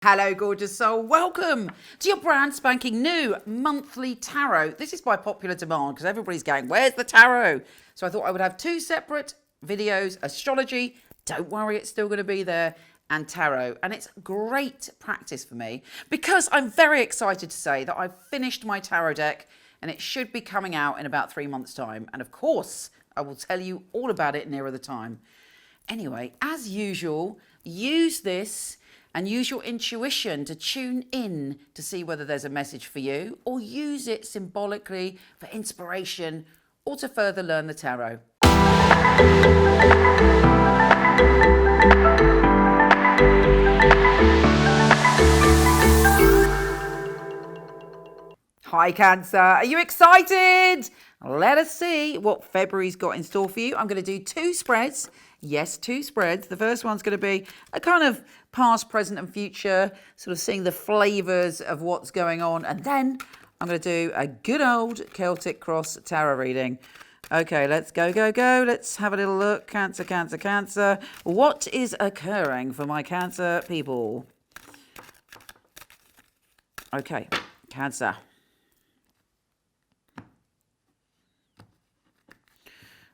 Hello, gorgeous soul. Welcome to your brand spanking new monthly tarot. This is by popular demand because everybody's going, where's the tarot? So I thought I would have two separate videos, astrology, don't worry, it's still going to be there, and tarot. And it's great practice for me because I'm very excited to say that I've finished my tarot deck and it should be coming out in about 3 months' time. And of course, I will tell you all about it nearer the time. Anyway, as usual, use this and use your intuition to tune in to see whether there's a message for you, or use it symbolically for inspiration or to further learn the tarot. Hi Cancer, are you excited? Let us see what February's got in store for you. I'm going to do two spreads. Yes, two spreads. The first one's going to be a kind of past, present and future, sort of seeing the flavours of what's going on. And then I'm going to do a good old Celtic cross tarot reading. Okay, let's go. Let's have a little look. Cancer, Cancer, Cancer. What is occurring for my Cancer people? Okay, Cancer.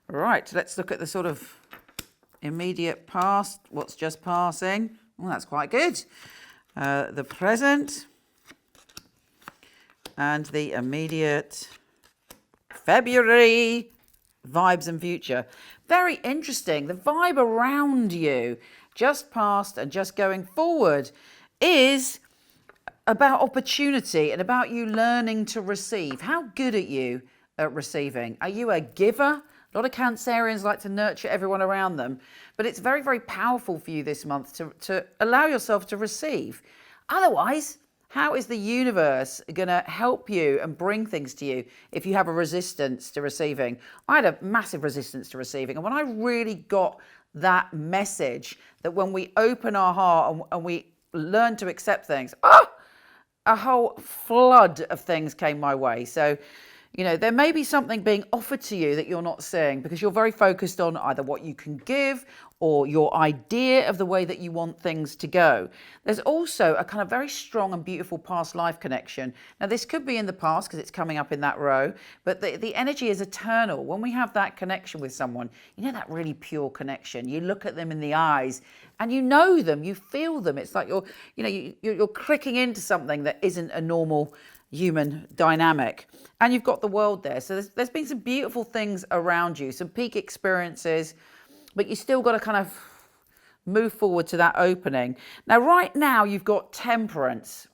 Right, let's look at the sort of immediate past, what's just passing. Well, that's quite good. The present and the immediate February vibes and future. Very interesting. The vibe around you, just past and just going forward, is about opportunity and about you learning to receive. How good are you at receiving? Are you a giver? A lot of Cancerians like to nurture everyone around them, but it's very, very powerful for you this month to allow yourself to receive. Otherwise, how is the universe going to help you and bring things to you if you have a resistance to receiving? I had a massive resistance to receiving, and when I really got that message that when we open our heart and we learn to accept things, a whole flood of things came my way. So, you know, there may be something being offered to you that you're not seeing because you're very focused on either what you can give or your idea of the way that you want things to go. There's also a kind of very strong and beautiful past life connection. Now, this could be in the past because it's coming up in that row, but the energy is eternal. When we have that connection with someone, you know, that really pure connection. You look at them in the eyes and you know them, you feel them. It's like you're clicking into something that isn't a normal human dynamic, and you've got the world there. So there's been some beautiful things around you, some peak experiences, but you still got to kind of move forward to that opening. Now, right now, you've got Temperance.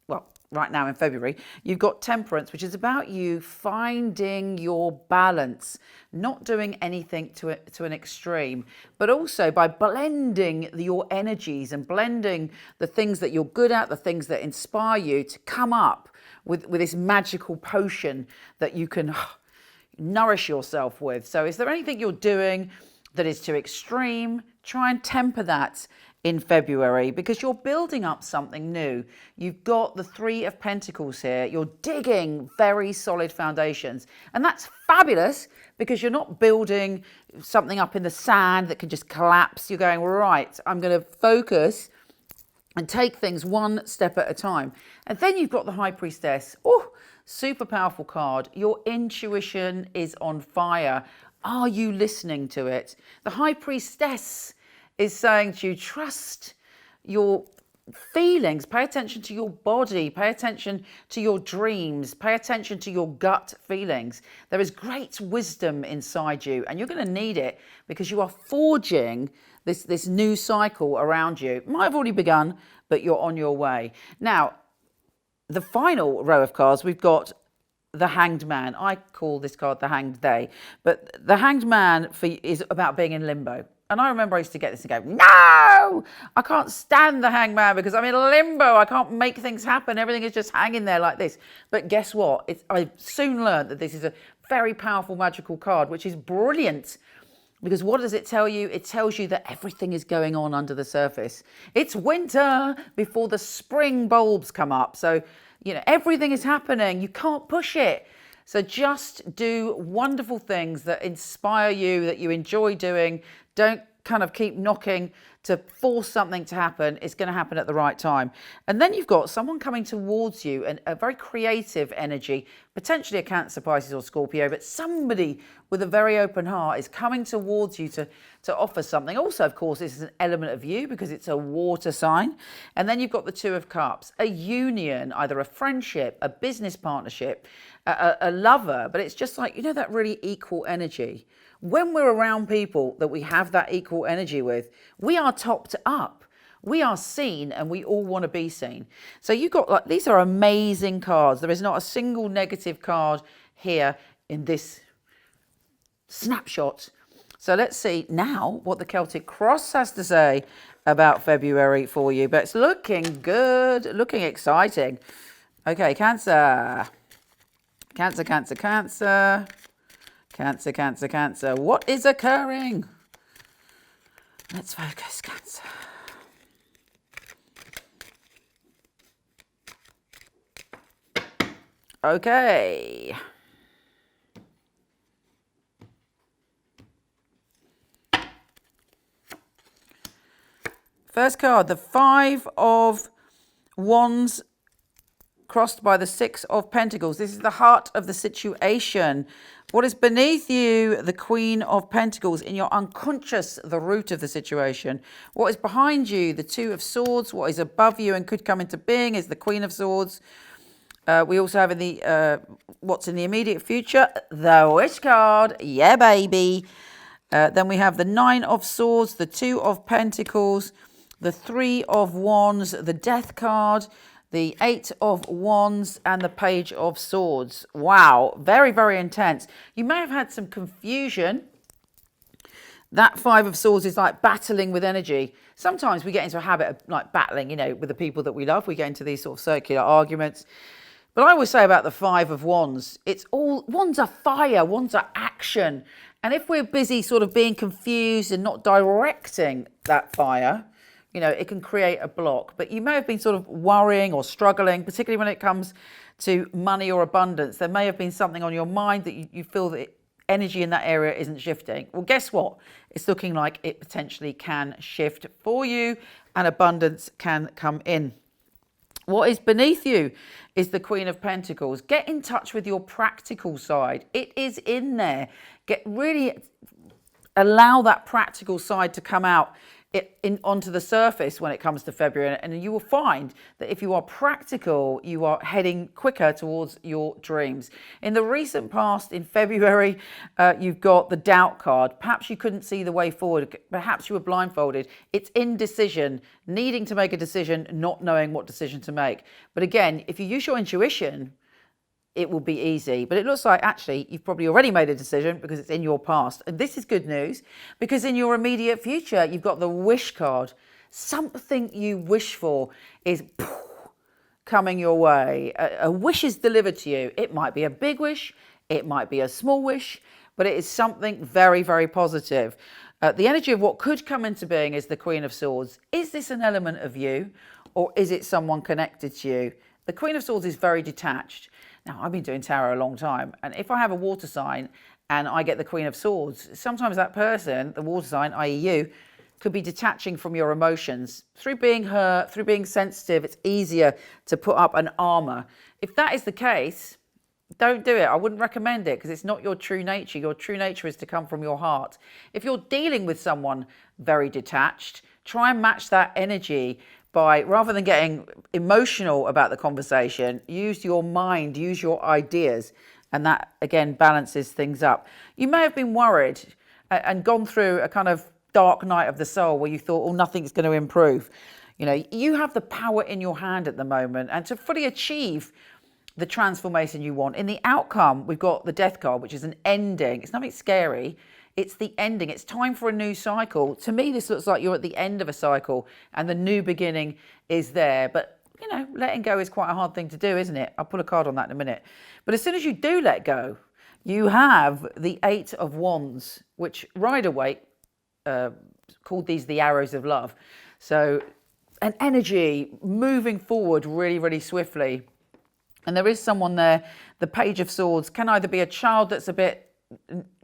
Well, right now in February, you've got Temperance, which is about you finding your balance, not doing anything to an extreme, but also by blending your energies and blending the things that you're good at, the things that inspire you to come up with this magical potion that you can nourish yourself with. So is there anything you're doing that is too extreme? Try and temper that in February because you're building up something new. You've got the Three of Pentacles here. You're digging very solid foundations. And that's fabulous because you're not building something up in the sand that can just collapse. You're going, right, I'm going to focus and take things one step at a time. And then you've got the High Priestess. Oh, super powerful card. Your intuition is on fire. Are you listening to it? The High Priestess is saying to you, trust your feelings, pay attention to your body, pay attention to your dreams, pay attention to your gut feelings. There is great wisdom inside you, and you're going to need it because you are forging this new cycle around you. It might have already begun, but you're on your way. Now, the final row of cards, we've got the Hanged Man. I call this card the Hanged Day, but the Hanged Man is about being in limbo. And I remember I used to get this and go, no, I can't stand the Hanged Man because I'm in limbo. I can't make things happen. Everything is just hanging there like this. But guess what? I soon learned that this is a very powerful magical card, which is brilliant. Because what does it tell you? It tells you that everything is going on under the surface. It's winter before the spring bulbs come up. So, you know, everything is happening. You can't push it. So just do wonderful things that inspire you, that you enjoy doing. Don't kind of keep knocking to force something to happen, it's going to happen at the right time. And then you've got someone coming towards you, and a very creative energy, potentially a Cancer, Pisces or Scorpio, but somebody with a very open heart is coming towards you to offer something. Also, of course, this is an element of you because it's a water sign. And then you've got the Two of Cups, a union, either a friendship, a business partnership, a lover, but it's just like, that really equal energy. When we're around people that we have that equal energy with, we are topped up. We are seen, and we all want to be seen. So you've got, these are amazing cards. There is not a single negative card here in this snapshot. So let's see now what the Celtic Cross has to say about February for you. But it's looking good, looking exciting. Okay, Cancer. Cancer, Cancer, Cancer. Cancer, Cancer, Cancer. What is occurring? Let's focus, Cancer. Okay. First card, the Five of Wands crossed by the Six of Pentacles. This is the heart of the situation. What is beneath you? The Queen of Pentacles. In your unconscious, the root of the situation. What is behind you? The Two of Swords. What is above you and could come into being is the Queen of Swords. We also have in the what's in the immediate future, the Wish card. Yeah, baby. Then we have the Nine of Swords, the Two of Pentacles, the Three of Wands, the Death card, the Eight of Wands, and the Page of Swords. Wow, very, very intense. You may have had some confusion. That Five of Swords is like battling with energy. Sometimes we get into a habit of like battling, with the people that we love. We get into these sort of circular arguments. But I always say about the Five of Wands, wands are fire, wands are action. And if we're busy sort of being confused and not directing that fire, it can create a block. But you may have been sort of worrying or struggling, particularly when it comes to money or abundance. There may have been something on your mind that you feel that energy in that area isn't shifting. Well, guess what? It's looking like it potentially can shift for you and abundance can come in. What is beneath you is the Queen of Pentacles. Get in touch with your practical side. It is in there. Really allow that practical side to come out onto the surface when it comes to February, and you will find that if you are practical, you are heading quicker towards your dreams. In the recent past, in February, you've got the Doubt card. Perhaps you couldn't see the way forward. Perhaps you were blindfolded. It's indecision, needing to make a decision, not knowing what decision to make. But again, if you use your intuition, it will be easy. But it looks like actually you've probably already made a decision because it's in your past. And this is good news because in your immediate future, you've got the Wish card. Something you wish for is coming your way. A wish is delivered to you. It might be a big wish. It might be a small wish, but it is something very, very positive. The energy of what could come into being is the Queen of Swords. Is this an element of you or is it someone connected to you? The Queen of Swords is very detached. Now, I've been doing tarot a long time, and if I have a water sign and I get the Queen of Swords, sometimes that person, the water sign, i.e. you, could be detaching from your emotions. Through being hurt, through being sensitive, it's easier to put up an armor. If that is the case, don't do it. I wouldn't recommend it because it's not your true nature. Your true nature is to come from your heart. If you're dealing with someone very detached, try and match that energy by, rather than getting emotional about the conversation, use your mind, use your ideas, and that, again, balances things up. You may have been worried and gone through a kind of dark night of the soul where you thought, nothing's going to improve. You have the power in your hand at the moment, and to fully achieve the transformation you want. In the outcome, we've got the Death card, which is an ending. It's nothing scary. It's the ending. It's time for a new cycle. To me, this looks like you're at the end of a cycle and the new beginning is there. But, letting go is quite a hard thing to do, isn't it? I'll pull a card on that in a minute. But as soon as you do let go, you have the Eight of Wands, which Knight-Waite called these the arrows of love. So an energy moving forward really, really swiftly. And there is someone there. The Page of Swords can either be a child that's a bit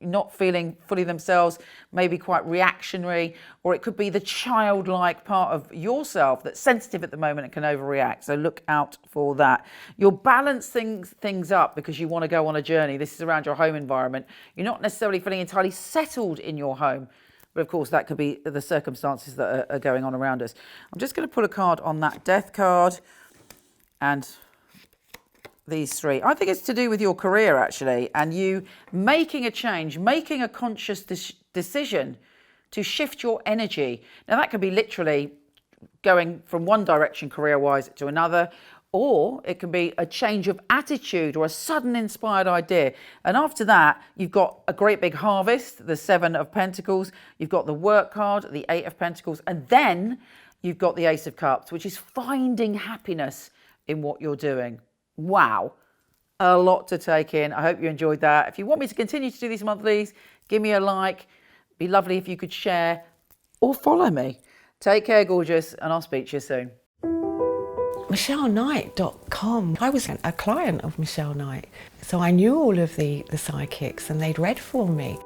not feeling fully themselves, maybe quite reactionary, or it could be the childlike part of yourself that's sensitive at the moment and can overreact. So look out for that. You'll balance things up because you want to go on a journey. This is around your home environment. You're not necessarily feeling entirely settled in your home, but of course that could be the circumstances that are going on around us. I'm just going to put a card on that Death card and these three. I think it's to do with your career, actually, and you making a change, making a conscious decision to shift your energy. Now, that could be literally going from one direction career-wise to another, or it can be a change of attitude or a sudden inspired idea. And after that, you've got a great big harvest, the 7 of Pentacles. You've got the work card, the 8 of Pentacles. And then you've got the Ace of Cups, which is finding happiness in what you're doing. Wow, a lot to take in. I hope you enjoyed that. If you want me to continue to do these monthlies, give me a like. It'd be lovely if you could share or follow me. Take care, gorgeous, and I'll speak to you soon. MicheleKnight.com. I was a client of Michele Knight, so I knew all of the psychics and they'd read for me.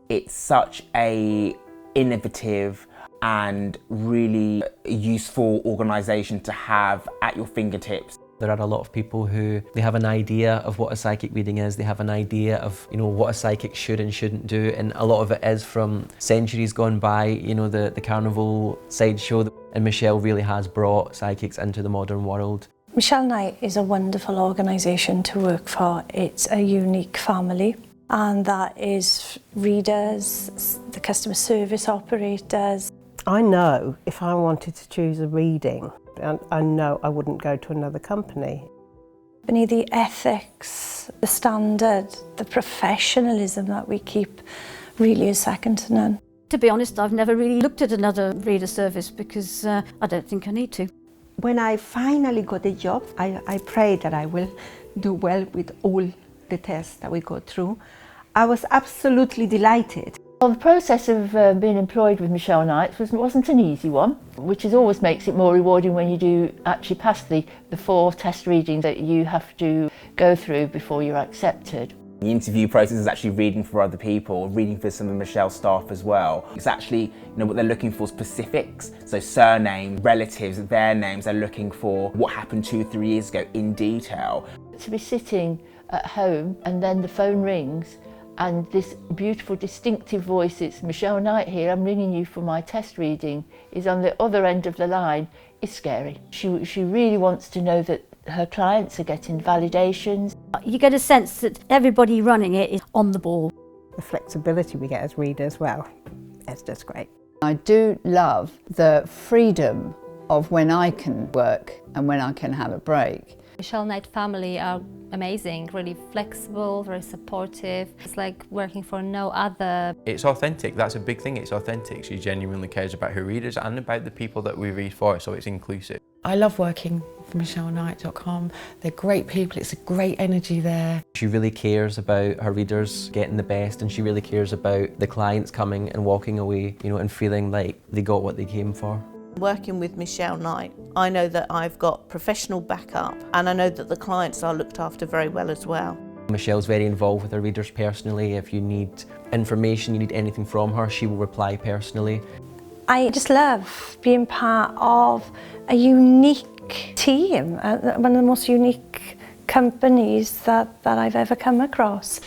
It's such a innovative and really useful organisation to have at your fingertips. There are a lot of people who they have an idea of what a psychic reading is, they have an idea of what a psychic should and shouldn't do, and a lot of it is from centuries gone by, the carnival sideshow, and Michele really has brought psychics into the modern world. Michele Knight is a wonderful organisation to work for. It's a unique family, and that is readers, the customer service operators. I know if I wanted to choose a reading, I know I wouldn't go to another company. The ethics, the standard, the professionalism that we keep really is second to none. To be honest, I've never really looked at another reader service because I don't think I need to. When I finally got a job, I pray that I will do well with all the tests that we go through. I was absolutely delighted. Well, the process of being employed with Michele Knight wasn't an easy one, which always makes it more rewarding when you do actually pass the 4 test readings that you have to go through before you're accepted. The interview process is actually reading for other people, reading for some of Michelle's staff as well. It's actually, what they're looking for, specifics, so surname, relatives, their names. They're looking for what happened 2-3 years ago in detail. To be sitting at home and then the phone rings and this beautiful distinctive voice, it's Michele Knight here, I'm ringing you for my test reading, is on the other end of the line, is scary. She really wants to know that her clients are getting validations. You get a sense that everybody running it is on the ball. The flexibility we get as readers, well, it's just great. I do love the freedom of when I can work and when I can have a break. Michele Knight family are amazing, really flexible, very supportive. It's like working for no other. It's authentic, that's a big thing, it's authentic. She genuinely cares about her readers and about the people that we read for, so it's inclusive. I love working for MicheleKnight.com. They're great people, it's a great energy there. She really cares about her readers getting the best, and she really cares about the clients coming and walking away, and feeling like they got what they came for. Working with Michele Knight, I know that I've got professional backup and I know that the clients are looked after very well as well. Michelle's very involved with her readers personally. If you need information, you need anything from her, she will reply personally. I just love being part of a unique team, one of the most unique companies that I've ever come across.